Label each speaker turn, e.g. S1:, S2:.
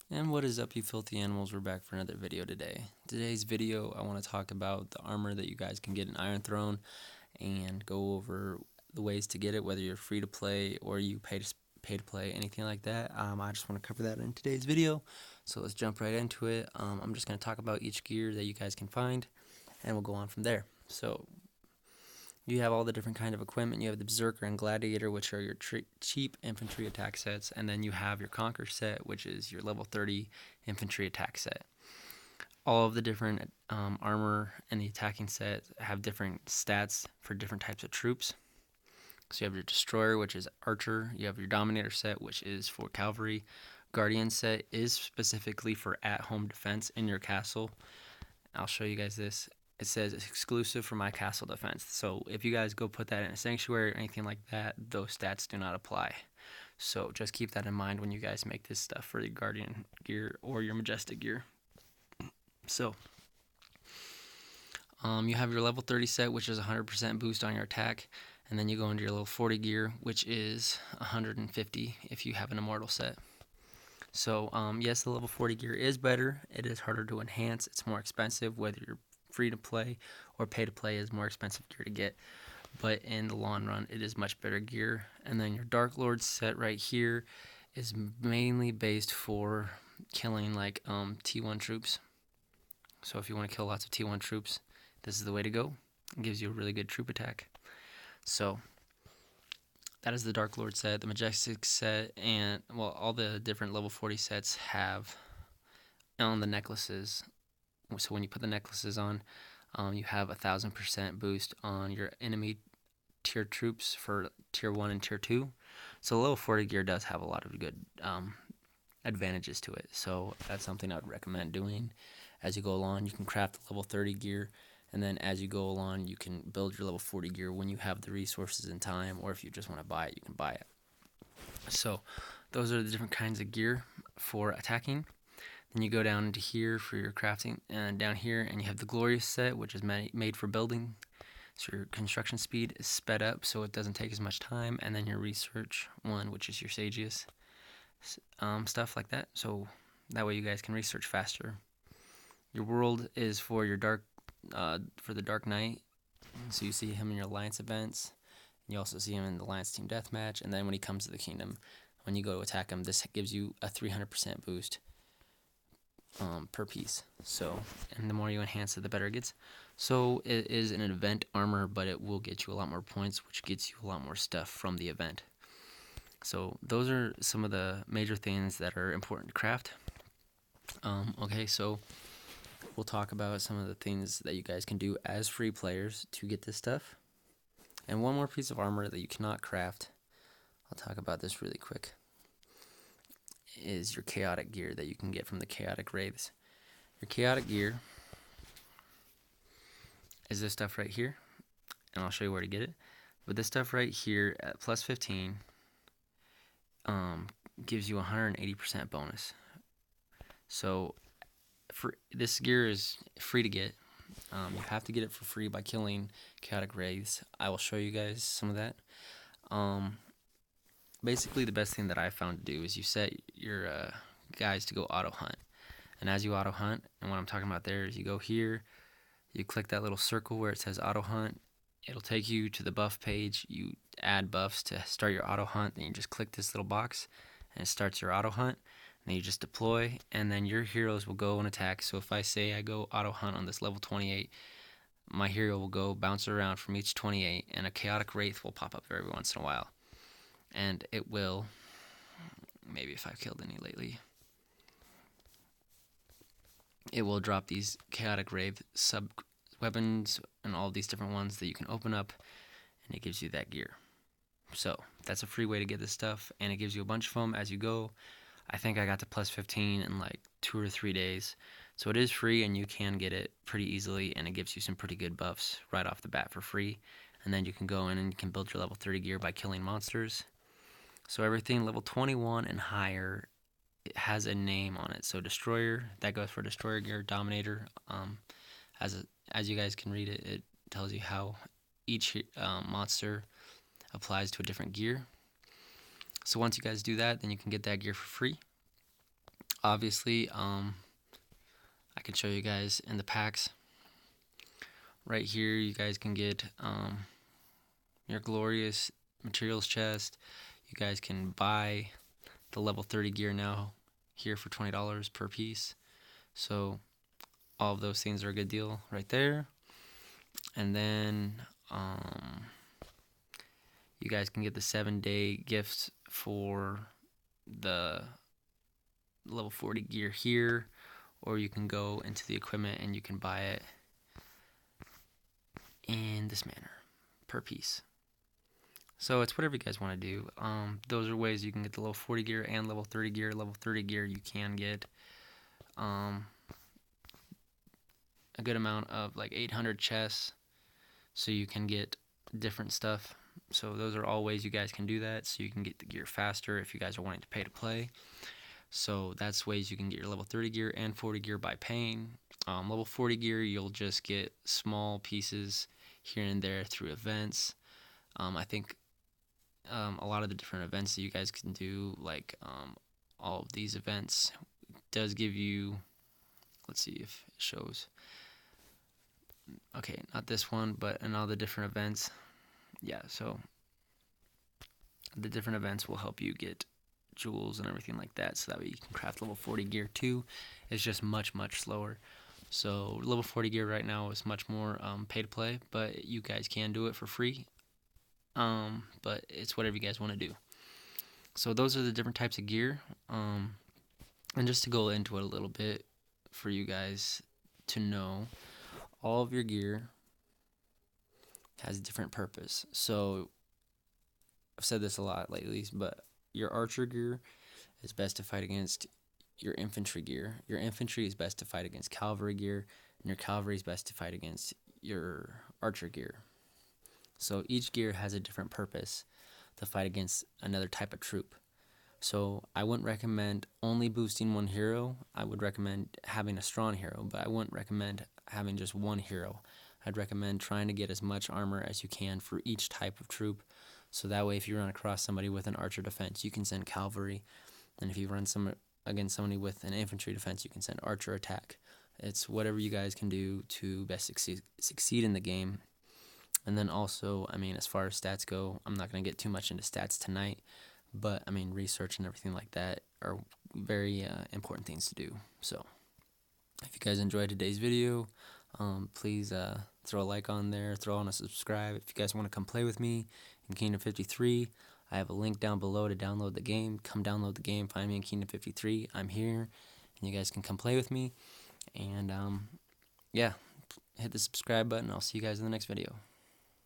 S1: And what is up, you filthy animals? We're back for another video today. Today's video, I want to talk about the armor that you guys can get in Iron Throne and go over the ways to get it, whether you're free to play or you pay to play, anything like that. I just want to cover that in today's video. So let's jump right into it. I'm just going to talk about each gear that you guys can find, and we'll go on from there. So you have all the different kind of equipment. You have the Berserker and Gladiator, which are your cheap infantry attack sets, and then you have your Conquer set, which is your level 30 infantry attack set. All of the different armor and the attacking set have different stats for different types of troops. So you have your Destroyer, which is Archer. You have your Dominator set, which is for Cavalry. Guardian set is specifically for at-home defense in your castle. I'll show you guys this. It says it's exclusive for my castle defense. So if you guys go put that in a sanctuary or anything like that, those stats do not apply. So just keep that in mind when you guys make this stuff for the Guardian gear or your Majestic gear. So you have your level 30 set, which is 100% boost on your attack. And then you go into your level 40 gear, which is 150 if you have an immortal set. So yes, the level 40 gear is better. It is harder to enhance. It's more expensive, whether you're free to play or pay to play is more expensive gear to get. But in the long run, it is much better gear. And then your Dark Lord set right here is mainly based for killing like T1 troops. So if you want to kill lots of T1 troops, this is the way to go. It gives you a really good troop attack. So that is the Dark Lord set. The Majestic set, and well, all the different level 40 sets have on the necklaces. So when you put the necklaces on, you have 1,000% boost on your enemy tier troops for tier 1 and tier 2. So level 40 gear does have a lot of good advantages to it. So that's something I would recommend doing as you go along. You can craft level 30 gear, and then as you go along, you can build your level 40 gear when you have the resources and time, or if you just want to buy it, you can buy it. So those are the different kinds of gear for attacking. Then you go down into here for your crafting, and down here, and you have the Glorious set, which is made for building. So your construction speed is sped up, so it doesn't take as much time. And then your research one, which is your Sagius, stuff like that. So that way you guys can research faster. Your world is for your for the Dark Knight. So you see him in your Alliance events. You also see him in the Alliance Team Deathmatch. And then when he comes to the Kingdom, when you go to attack him, this gives you a 300% boost per piece. So, and the more you enhance it, the better it gets. So it is an event armor, but it will get you a lot more points, which gets you a lot more stuff from the event. So those are some of the major things that are important to craft. Okay, so we'll talk about some of the things that you guys can do as free players to get this stuff. And one more piece of armor that you cannot craft, I'll talk about this really quick, is your chaotic gear that you can get from the chaotic wraiths. Your chaotic gear is this stuff right here, and I'll show you where to get it. But this stuff right here at plus 15 gives you 180% bonus. So this gear is free to get. You have to get it for free by killing chaotic wraiths. I will show you guys some of that. Basically, the best thing that I found to do is you set your guys to go auto hunt. And as you auto hunt, and what I'm talking about there is you go here, you click that little circle where it says auto hunt. It'll take you to the buff page. You add buffs to start your auto hunt. Then you just click this little box and it starts your auto hunt. And then you just deploy, and then your heroes will go and attack. So if I say I go auto hunt on this level 28, my hero will go bounce around from each 28, and a chaotic wraith will pop up every once in a while. And it will, maybe if I've killed any lately, it will drop these chaotic wraith sub weapons and all these different ones that you can open up, and it gives you that gear. So that's a free way to get this stuff, and it gives you a bunch of them as you go. I think I got to plus 15 in like 2 or 3 days. So it is free, and you can get it pretty easily, and it gives you some pretty good buffs right off the bat for free. And then you can go in and you can build your level 30 gear by killing monsters. So everything level 21 and higher, it has a name on it. So Destroyer, that goes for Destroyer gear. Dominator, as you guys can read it, it tells you how each monster applies to a different gear. So once you guys do that, then you can get that gear for free. obviously, I can show you guys in the packs. Right here, you guys can get your glorious materials chest. You guys can buy the level 30 gear now here for $20 per piece. So all of those things are a good deal right there. And then you guys can get the 7-day gifts for the level 40 gear here, or you can go into the equipment and you can buy it in this manner per piece. So it's whatever you guys want to do. Those are ways you can get the level 40 gear and level 30 gear. Level 30 gear you can get a good amount of like 800 chests, so you can get different stuff. So those are all ways you guys can do that, so you can get the gear faster if you guys are wanting to pay to play. So that's ways you can get your level 30 gear and 40 gear by paying. Level 40 gear, you'll just get small pieces here and there through events. I think a lot of the different events that you guys can do, like all of these events, does give you, let's see if it shows. Okay, not this one, but in all the different events. Yeah, so the different events will help you get jewels and everything like that, so that way you can craft level 40 gear too. It's just much slower. So level 40 gear right now is much more pay to play, but you guys can do it for free. But it's whatever you guys want to do. So those are the different types of gear. And just to go into it a little bit for you guys to know, all of your gear has a different purpose. So I've said this a lot lately, but your archer gear is best to fight against your infantry gear. Your infantry is best to fight against cavalry gear, and your cavalry is best to fight against your archer gear. So each gear has a different purpose to fight against another type of troop. So I wouldn't recommend only boosting one hero. I would recommend having a strong hero, but I wouldn't recommend having just one hero. I'd recommend trying to get as much armor as you can for each type of troop. So that way, if you run across somebody with an archer defense, you can send cavalry. And if you run against somebody with an infantry defense, you can send archer attack. It's whatever you guys can do to best succeed in the game. And then also, I mean, as far as stats go, I'm not going to get too much into stats tonight, but I mean, research and everything like that are very important things to do. So if you guys enjoyed today's video, please throw a like on there, throw on a subscribe. If you guys want to come play with me in Kingdom 53, I have a link down below to download the game. Come download the game, find me in Kingdom 53. I'm here, and you guys can come play with me. And yeah, hit the subscribe button. I'll see you guys in the next video.